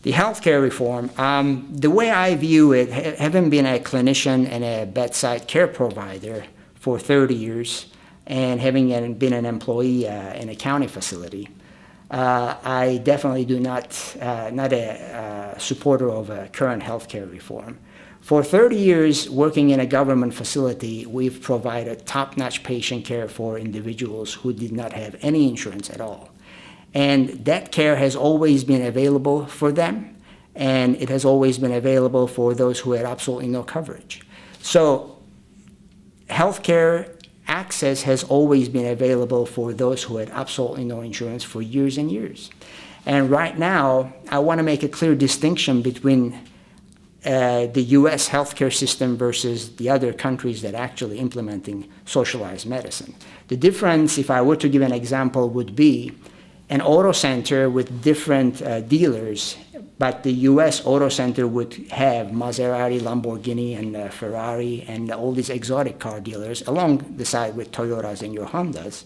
The healthcare reform, the way I view it, having been a clinician and a bedside care provider for 30 years and having been an employee in a county facility, I definitely do not a supporter of a current healthcare reform. For 30 years working in a government facility, we've provided top-notch patient care for individuals who did not have any insurance at all. And that care has always been available for them, and it has always been available for those who had absolutely no coverage. So healthcare access has always been available for those who had absolutely no insurance for years and years. And right now, I want to make a clear distinction between the US healthcare system versus the other countries that are actually implementing socialized medicine. The difference, if I were to give an example, would be an auto center with different dealers, but the US auto center would have Maserati, Lamborghini, and Ferrari, and all these exotic car dealers along the side with Toyotas and your Hondas.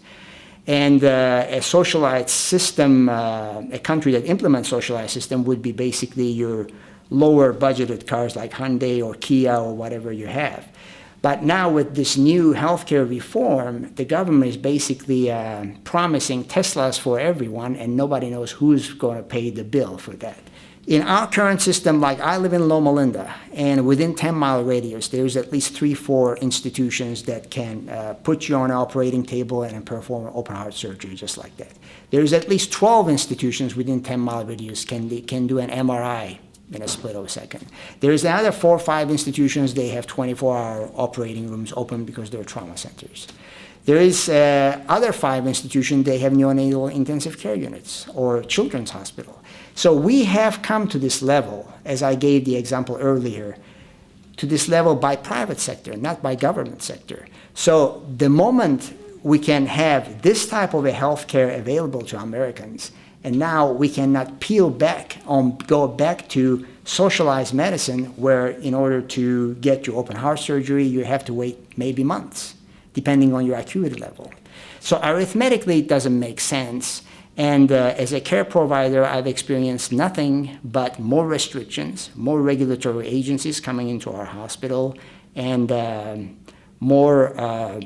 And a socialized system, a country that implements socialized system would be basically your lower budgeted cars like Hyundai or Kia or whatever you have. But now with this new healthcare reform, the government is basically promising Teslas for everyone, and nobody knows who's going to pay the bill for that. In our current system, like I live in Loma Linda, and within 10-mile radius, there's at least 3-4 institutions that can put you on an operating table and perform open heart surgery just like that. There's at least 12 institutions within 10-mile radius can do an MRI in a split of a second. There's another 4 or 5 institutions, they have 24-hour operating rooms open because they're trauma centers. There is other 5 institutions, they have neonatal intensive care units or children's hospital. So we have come to this level, as I gave the example earlier, to this level by private sector, not by government sector. So the moment we can have this type of a healthcare available to Americans, and now we cannot go back to socialized medicine, where in order to get your open heart surgery, you have to wait maybe months, depending on your acuity level. So arithmetically, it doesn't make sense. And as a care provider, I've experienced nothing but more restrictions, more regulatory agencies coming into our hospital, and more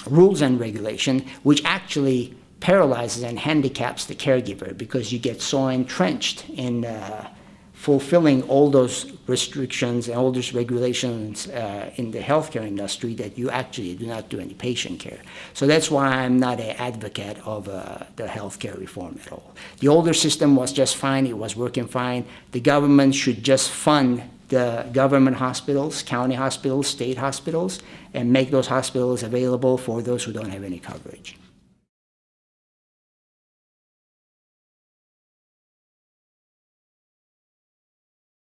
rules and regulation, which actually paralyzes and handicaps the caregiver, because you get so entrenched in fulfilling all those restrictions and all those regulations in the healthcare industry that you actually do not do any patient care. So that's why I'm not an advocate of the healthcare reform at all. The older system was just fine. It was working fine. The government should just fund the government hospitals, county hospitals, state hospitals, and make those hospitals available for those who don't have any coverage.